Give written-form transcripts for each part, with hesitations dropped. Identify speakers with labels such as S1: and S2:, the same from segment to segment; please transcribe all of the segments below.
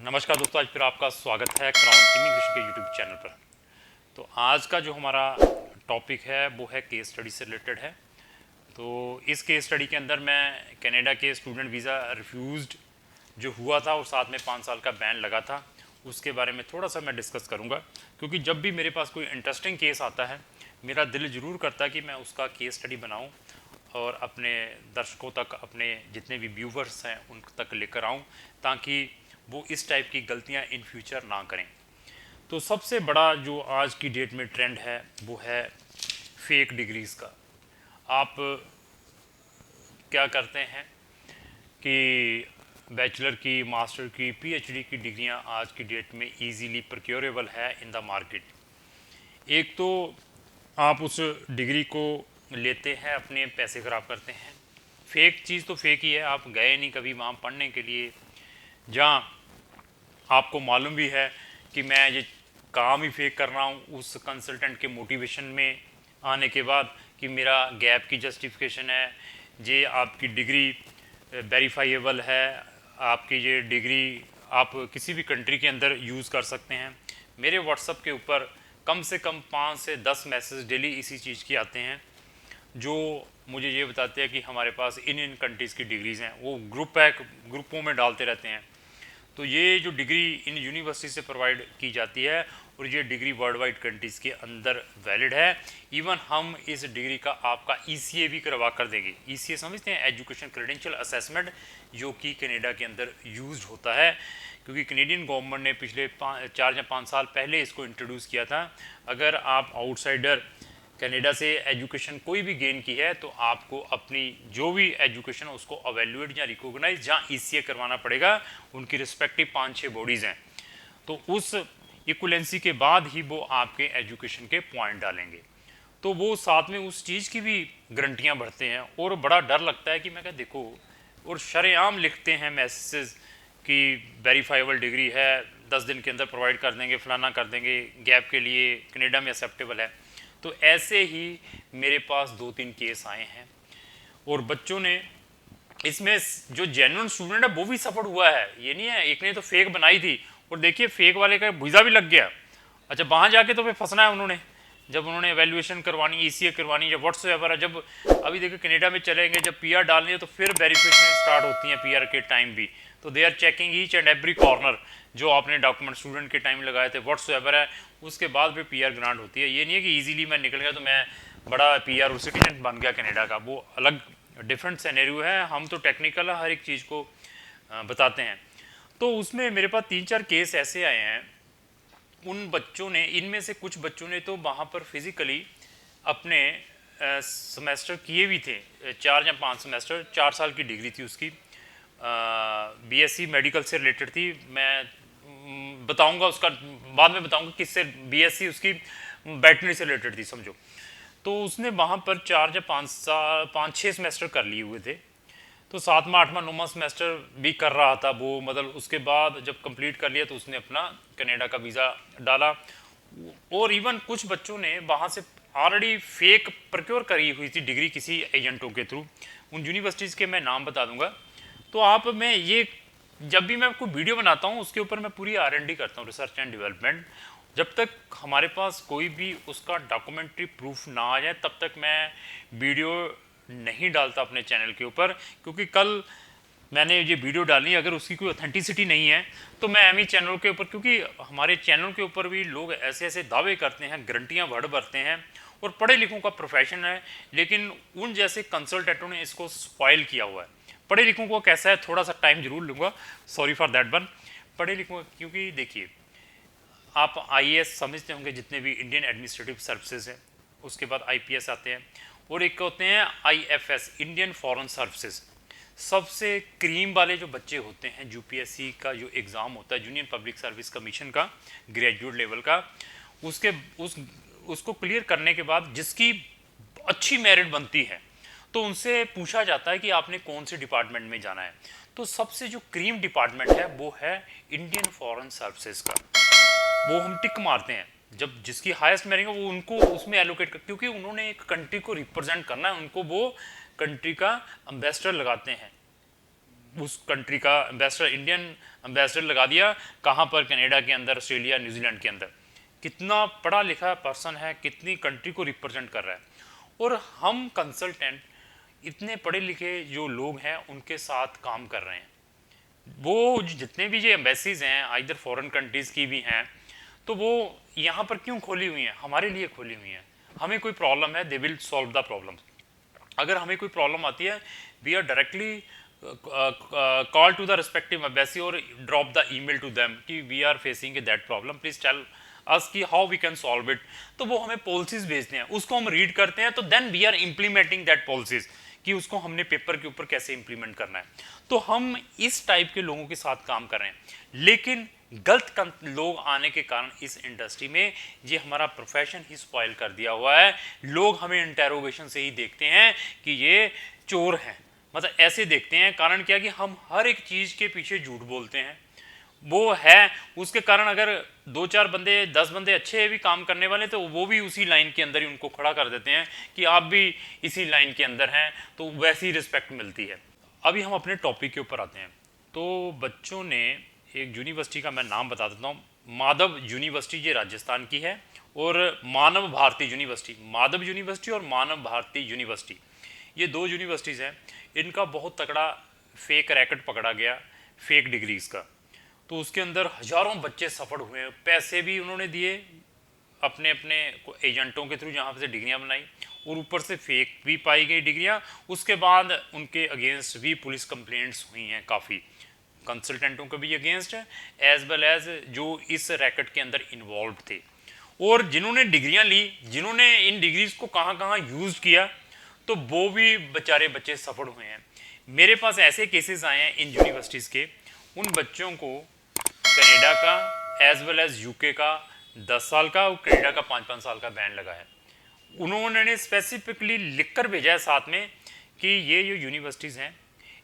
S1: नमस्कार दोस्तों, आज फिर आपका स्वागत है क्राउन इमिग्रेशन के यूट्यूब चैनल पर। तो आज का जो हमारा टॉपिक है वो है केस स्टडी से रिलेटेड है। तो इस केस स्टडी के अंदर मैं कनाडा के स्टूडेंट वीज़ा रिफ्यूज़्ड जो हुआ था और साथ में 5 साल का बैन लगा था उसके बारे में थोड़ा सा मैं डिस्कस करूँगा, क्योंकि जब भी मेरे पास कोई इंटरेस्टिंग केस आता है मेरा दिल ज़रूर करता है कि मैं उसका केस स्टडी बनाऊँ और अपने दर्शकों तक, अपने जितने भी व्यूवर्स हैं उन तक लेकर आऊँ, ताकि वो इस टाइप की गलतियां इन फ्यूचर ना करें। तो सबसे बड़ा जो आज की डेट में ट्रेंड है वो है फेक डिग्रीज़ का। आप क्या करते हैं कि बैचलर की, मास्टर की, पीएचडी की डिग्रियां आज की डेट में इजीली प्रोक्योरेबल है इन द मार्केट। एक तो आप उस डिग्री को लेते हैं, अपने पैसे ख़राब करते हैं। फेक चीज़ तो फेक ही है, आप गए नहीं कभी वहाँ पढ़ने के लिए, जहाँ आपको मालूम भी है कि मैं ये काम ही फेक कर रहा हूँ उस कंसल्टेंट के मोटिवेशन में आने के बाद कि मेरा गैप की जस्टिफिकेशन है, ये आपकी डिग्री वेरीफाइएबल है, आपकी ये डिग्री आप किसी भी कंट्री के अंदर यूज़ कर सकते हैं। मेरे व्हाट्सएप के ऊपर कम से कम 5 से 10 मैसेज डेली इसी चीज़ के आते हैं जो मुझे ये बताते हैं कि हमारे पास इन कंट्रीज़ की डिग्रीज़ हैं। वो ग्रुपों में डालते रहते हैं। तो ये जो डिग्री इन यूनिवर्सिटी से प्रोवाइड की जाती है और ये डिग्री वर्ल्ड वाइड कंट्रीज़ के अंदर वैलिड है। इवन हम इस डिग्री का आपका ईसीए भी करवा कर देंगे। ईसीए समझते हैं, एजुकेशन क्रेडेंशियल असेसमेंट, जो कि कनाडा के अंदर यूज्ड होता है, क्योंकि कनेडियन गवर्नमेंट ने पिछले 4 या 5 साल पहले इसको इंट्रोड्यूस किया था। अगर आप आउटसाइडर कनाडा से एजुकेशन कोई भी गेन की है तो आपको अपनी जो भी एजुकेशन है उसको अवेल्यूएट या रिकॉग्नाइज जहाँ ईसीए करवाना पड़ेगा। उनकी रिस्पेक्टिव 5-6 बॉडीज़ हैं, तो उस इक्वलेंसी के बाद ही वो आपके एजुकेशन के पॉइंट डालेंगे। तो वो साथ में उस चीज़ की भी गारंटियाँ भरते हैं और बड़ा डर लगता है कि मैं क्या देखो, और शरेआम लिखते हैं मैसेज कि वेरीफाइबल डिग्री है, 10 दिन के अंदर प्रोवाइड कर देंगे, फलाना कर देंगे, गैप के लिए कनाडा में एक्सेप्टेबल है। तो ऐसे ही मेरे पास 2-3 केस आए हैं और बच्चों ने इसमें, जो जेन्युइन स्टूडेंट है वो भी सफर हुआ है। ये नहीं है एक ने तो फेक बनाई थी और देखिए फेक वाले का वीज़ा भी लग गया। अच्छा, वहाँ जाके तो फिर फंसना है उन्होंने, जब उन्होंने एवेल्युएशन करवानी, ईसीए करवानी, जब व्हाट्सएवर है, जब अभी देखिए कनाडा में चलेंगे, जब पीआर डालनी है तो फिर वेरिफिकेशन स्टार्ट होती है पीआर के टाइम भी। तो they are checking each and every corner, जो आपने डॉक्यूमेंट स्टूडेंट के टाइम लगाए थे व्हाट्सएवर है, उसके बाद फिर पीआर ग्रांट होती है। ये नहीं है कि ईजिली मैं निकल गया तो मैं बड़ा पीआर और सिटीजन बन गया कनाडा का, वो अलग डिफरेंट सिनेरियो है। हम तो टेक्निकल हर एक चीज़ को बताते हैं। तो उसमें मेरे पास 3-4 केस ऐसे आए हैं। उन बच्चों ने, इनमें से कुछ बच्चों ने तो वहाँ पर फिज़िकली अपने सेमेस्टर किए भी थे, 4 या 5 सेमेस्टर, 4 साल की डिग्री थी उसकी, बीएससी मेडिकल से रिलेटेड थी। मैं बताऊंगा उसका, बाद में बताऊंगा किससे बीएससी उसकी वेटनरी से रिलेटेड थी समझो। तो उसने वहाँ पर 4 या 5-6 सेमेस्टर कर लिए हुए थे। तो 7वां 8वां 9वां सेमेस्टर भी कर रहा था वो, मतलब उसके बाद जब कंप्लीट कर लिया तो उसने अपना कनाडा का वीज़ा डाला। और इवन कुछ बच्चों ने वहाँ से ऑलरेडी फेक प्रोक्योर करी हुई थी डिग्री किसी एजेंटों के थ्रू। उन यूनिवर्सिटीज़ के मैं नाम बता दूंगा। तो आप, मैं ये जब भी मैं कोई वीडियो बनाता हूँ उसके ऊपर मैं पूरी R&D करता हूँ, रिसर्च एंड डेवलपमेंट। जब तक हमारे पास कोई भी उसका डॉक्यूमेंट्री प्रूफ ना आ जाए तब तक मैं वीडियो नहीं डालता अपने चैनल के ऊपर, क्योंकि कल मैंने ये वीडियो डाली, अगर उसकी कोई ऑथेंटिसिटी नहीं है तो मैं एम ही चैनल के ऊपर, क्योंकि हमारे चैनल के ऊपर भी लोग ऐसे ऐसे दावे करते हैं, गारंटियाँ भर भरते हैं, और पढ़े लिखों का प्रोफेशन है, लेकिन उन जैसे कंसल्टेंटों ने इसको स्पॉइल किया हुआ है। पढ़े लिखों को कैसा है, थोड़ा सा टाइम जरूर लूँगा, सॉरी फॉर दैट वन। पढ़े लिखों, क्योंकि देखिए आप आईएएस समझते होंगे, जितने भी इंडियन एडमिनिस्ट्रेटिव सर्विसेज हैं, उसके बाद आईपीएस आते हैं, और एक होते हैं आईएफएस, इंडियन फॉरेन सर्विसेज। सबसे क्रीम वाले जो बच्चे होते हैं, यूपीएससी का जो एग्ज़ाम होता है, यूनियन पब्लिक सर्विस कमीशन का, ग्रेजुएट लेवल का, उसके उसको क्लियर करने के बाद जिसकी अच्छी मेरिट बनती है तो उनसे पूछा जाता है कि आपने कौन से डिपार्टमेंट में जाना है। तो सबसे जो क्रीम डिपार्टमेंट है वो है इंडियन फॉरेन सर्विसेज का। वो हम टिक मारते हैं, जब जिसकी हाईएस्ट मेरिट है वो उनको उसमें एलोकेट कर, क्योंकि उन्होंने एक कंट्री को रिप्रेजेंट करना है, उनको वो कंट्री का एम्बेसडर लगाते हैं। उस कंट्री का एम्बेसडर, इंडियन एम्बेसडर लगा दिया, कहाँ पर, कनाडा के अंदर, ऑस्ट्रेलिया, न्यूजीलैंड के अंदर। कितना पढ़ा लिखा पर्सन है, कितनी कंट्री को रिप्रेजेंट कर रहा है। और हम कंसल्टेंट इतने पढ़े लिखे जो लोग हैं उनके साथ काम कर रहे हैं। वो जितने भी ये एम्बेसीज हैं इधर फॉरेन कंट्रीज़ की भी हैं, तो वो यहाँ पर क्यों खोली हुई हैं? हमारे लिए खोली हुई हैं। हमें कोई प्रॉब्लम है, they will solve the problem. अगर हमें कोई प्रॉब्लम आती है, we are directly call to the respective embassy और drop the email to them कि we are facing that problem, please tell us कि how we can solve it. तो वो हमें पॉलिसीज भेजते हैं, उसको हम रीड करते हैं, तो then we are implementing that policies कि उसको हमने पेपर के ऊपर कैसे इंप्लीमेंट करना है। तो हम इस टाइप के लोगों के साथ काम कर रहे हैं, लेकिन गलत लोग आने के कारण इस इंडस्ट्री में ये हमारा प्रोफेशन ही स्पॉइल कर दिया हुआ है। लोग हमें इंटेरोगेशन से ही देखते हैं कि ये चोर हैं, मतलब ऐसे देखते हैं। कारण क्या कि हम हर एक चीज़ के पीछे झूठ बोलते हैं, वो है उसके कारण अगर 2-4 बंदे 10 बंदे अच्छे भी काम करने वाले, तो वो भी उसी लाइन के अंदर ही उनको खड़ा कर देते हैं कि आप भी इसी लाइन के अंदर हैं, तो वैसी रिस्पेक्ट मिलती है। अभी हम अपने टॉपिक के ऊपर आते हैं। तो बच्चों ने एक यूनिवर्सिटी का मैं नाम बता देता हूँ, माधव यूनिवर्सिटी, ये राजस्थान की है, और मानव भारती यूनिवर्सिटी, माधव यूनिवर्सिटी और मानव भारती यूनिवर्सिटी, ये 2 यूनिवर्सिटीज़ हैं। इनका बहुत तगड़ा फेक रैकेट पकड़ा गया, फेक डिग्रीज़ का। तो उसके अंदर हजारों बच्चे सफल हुए, पैसे भी उन्होंने दिए अपने अपने एजेंटों के थ्रू, जहाँ से डिग्रियाँ बनाई, और ऊपर से फेक भी पाई गई डिग्रियाँ। उसके बाद उनके अगेंस्ट भी पुलिस कंप्लेंट्स हुई हैं, काफ़ी कंसल्टेंटों के भी अगेंस्ट है, एज वेल एज जो इस रैकेट के अंदर इन्वॉल्व थे। और जिन्होंने डिग्रियाँ ली, जिन्होंने इन डिग्रीज़ को कहाँ कहाँ यूज़ किया, तो वो भी बेचारे बच्चे सफल हुए हैं। मेरे पास ऐसे केसेस आए हैं इन यूनिवर्सिटीज़ के, उन बच्चों को कनाडा का एज वेल एज यूके का 10 साल का और कनाडा का 5-5 साल का बैन लगा है। उन्होंने स्पेसिफिकली लिखकर भेजा है साथ में कि ये जो यूनिवर्सिटीज़ हैं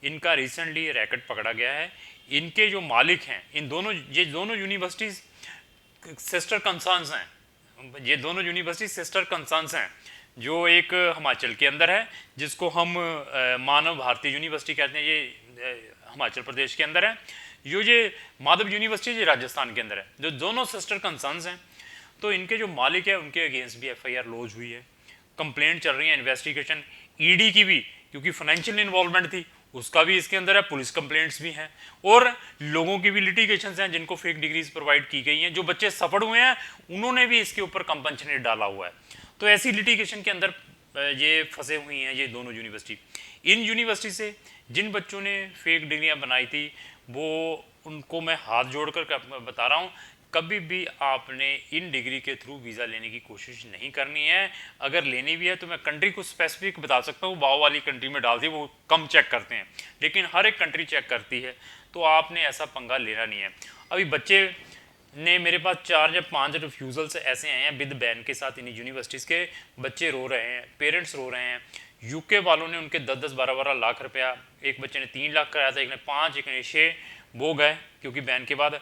S1: इनका रिसेंटली रैकेट पकड़ा गया है, इनके जो मालिक हैं, ये दोनों यूनिवर्सिटीज़ सिस्टर कंसर्न्स हैं, ये दोनों यूनिवर्सिटी सिस्टर कंसर्न्स हैं। जो एक हिमाचल के अंदर है जिसको हम मानव भारती यूनिवर्सिटी कहते हैं, ये हिमाचल प्रदेश के अंदर है। ये माधव यूनिवर्सिटी ये राजस्थान के अंदर है, जो दोनों सिस्टर कंसर्न्स हैं। तो इनके जो मालिक है उनके अगेंस्ट भी FIR लॉन्च हुई है, कंप्लेंट चल रही है, इन्वेस्टिगेशन ED की भी, क्योंकि फाइनेंशियल इन्वॉल्वमेंट थी, उसका भी इसके अंदर है, पुलिस कंप्लेंट्स भी हैं, और लोगों की भी लिटिगेशन हैं जिनको फेक डिग्रीज प्रोवाइड की गई हैं। जो बच्चे सफल हुए हैं उन्होंने भी इसके ऊपर कंपनसेशन रेट डाला हुआ है। तो ऐसी लिटिगेशन के अंदर ये फंसे हुई हैं ये दोनों यूनिवर्सिटी। इन यूनिवर्सिटी से जिन बच्चों ने फेक डिग्रियां बनाई थी, वो उनको मैं हाथ जोड़कर बता रहा हूँ, कभी भी आपने इन डिग्री के थ्रू वीज़ा लेने की कोशिश नहीं करनी है। अगर लेनी भी है तो मैं कंट्री को स्पेसिफिक बता सकता हूँ, वाव वाली कंट्री में डाल दी, वो कम चेक करते हैं, लेकिन हर एक कंट्री चेक करती है, तो आपने ऐसा पंगा लेना नहीं है। अभी बच्चे ने मेरे पास 4 या 5 रिफ्यूज़ल्स ऐसे आए हैं विद बैन के साथ, इन यूनिवर्सिटीज़ के बच्चे रो रहे हैं, पेरेंट्स रो रहे हैं। यूके वालों ने उनके 10-10, 12-12 लाख रुपया, एक बच्चे ने 3 लाख कराया था, एक ने 5, एक ने 6, वो गए क्योंकि बैन के बाद।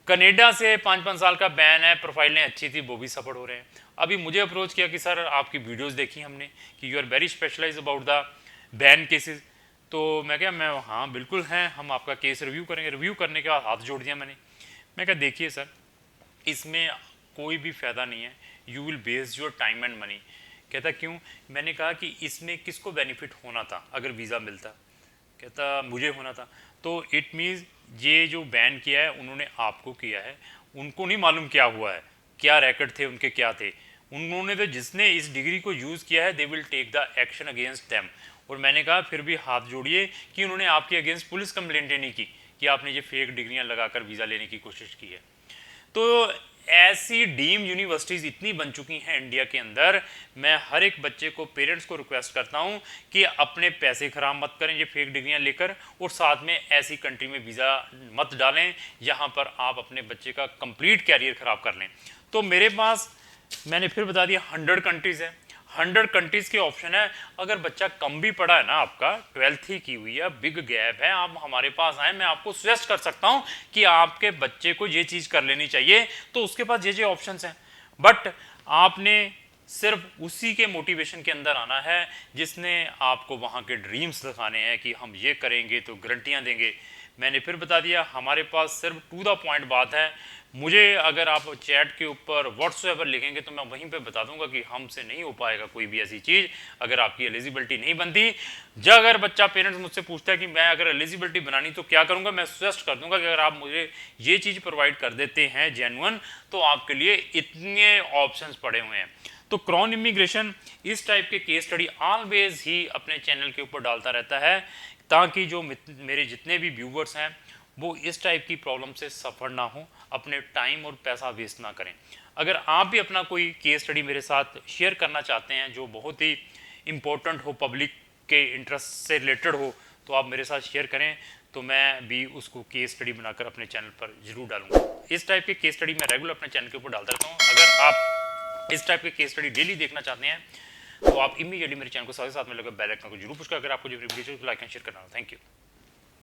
S1: कनाडा से 5-5 साल का बैन है, प्रोफाइलें अच्छी थी, वो भी सपोर्ट हो रहे हैं। अभी मुझे अप्रोच किया कि सर आपकी वीडियोस देखी हमने कि you are very specialize about the ban cases. तो मैं हाँ बिल्कुल हैं, हम आपका केस रिव्यू करेंगे। रिव्यू करने के बाद हाथ जोड़ दिया मैं कहा देखिए सर, इसमें कोई भी फ़ायदा नहीं है, you will waste your time and money. कहता क्यों? मैंने कहा कि इसमें किसको बेनिफिट होना था अगर वीज़ा मिलता? कहता मुझे होना था। तो इट मीन्स ये जो बैन किया है उन्होंने आपको किया है, उनको नहीं मालूम क्या हुआ है, क्या रैकेट थे उनके, क्या थे। उन्होंने तो जिसने इस डिग्री को यूज़ किया है, they will take the action against them. और मैंने कहा फिर भी हाथ जोड़िए कि उन्होंने आपके अगेंस्ट पुलिस कंप्लेंट नहीं की कि आपने ये फेक डिग्रियां लगाकर वीज़ा लेने की कोशिश की है। तो ऐसी डीम यूनिवर्सिटीज़ इतनी बन चुकी हैं इंडिया के अंदर। मैं हर एक बच्चे को, पेरेंट्स को रिक्वेस्ट करता हूं कि अपने पैसे खराब मत करें ये फेक डिग्रियां लेकर, और साथ में ऐसी कंट्री में वीज़ा मत डालें जहां पर आप अपने बच्चे का कंप्लीट कैरियर ख़राब कर लें। तो मेरे पास, मैंने फिर बता दिया, 100 कंट्रीज़ है, 100 कंट्रीज़ के ऑप्शन है। अगर बच्चा कम भी पढ़ा है ना, आपका 12th ही की हुई है, बिग गैप है, आप हमारे पास आए, मैं आपको सजेस्ट कर सकता हूं कि आपके बच्चे को ये चीज़ कर लेनी चाहिए। तो उसके पास ये ऑप्शंस हैं। बट आपने सिर्फ उसी के मोटिवेशन के अंदर आना है जिसने आपको वहाँ के ड्रीम्स दिखाने हैं कि हम ये करेंगे तो गारंटियाँ देंगे। मैंने फिर बता दिया, हमारे पास सिर्फ टू द पॉइंट बात है। मुझे अगर आप चैट के ऊपर व्हाट्सएवर लिखेंगे तो मैं वहीं पे बता दूंगा कि हमसे नहीं हो पाएगा कोई भी ऐसी चीज़ अगर आपकी एलिजिबिलिटी नहीं बनती। जब अगर बच्चा पेरेंट्स मुझसे पूछता है कि मैं अगर एलिजिबिलिटी बनानी तो क्या करूंगा, मैं सजेस्ट कर दूंगा कि अगर आप मुझे ये चीज़ प्रोवाइड कर देते हैं जेन्युइन, तो आपके लिए इतने ऑप्शंस पड़े हुए हैं। तो क्राउन इमिग्रेशन इस टाइप के केस स्टडी ऑलवेज ही अपने चैनल के ऊपर डालता रहता है ताकि जो मेरे जितने भी व्यूवर्स हैं वो इस टाइप की प्रॉब्लम से सफ़र ना हो, अपने टाइम और पैसा वेस्ट ना करें। अगर आप भी अपना कोई केस स्टडी मेरे साथ शेयर करना चाहते हैं जो बहुत ही इम्पोर्टेंट हो, पब्लिक के इंटरेस्ट से रिलेटेड हो, तो आप मेरे साथ शेयर करें, तो मैं भी उसको केस स्टडी बनाकर अपने चैनल पर जरूर डालूंगा। इस टाइप के केस स्टडी मैं रेगुलर अपने चैनल के ऊपर डालता रहता हूँ। अगर आप इस टाइप के केस स्टडी डेली देखना चाहते हैं तो आप इमीडिएटली मेरे चैनल को साथ में लगा बेल आइकन को जरूर पुश कर, अगर आपको जो वीडियो लाइक एंड शेयर करना हो। Thank you.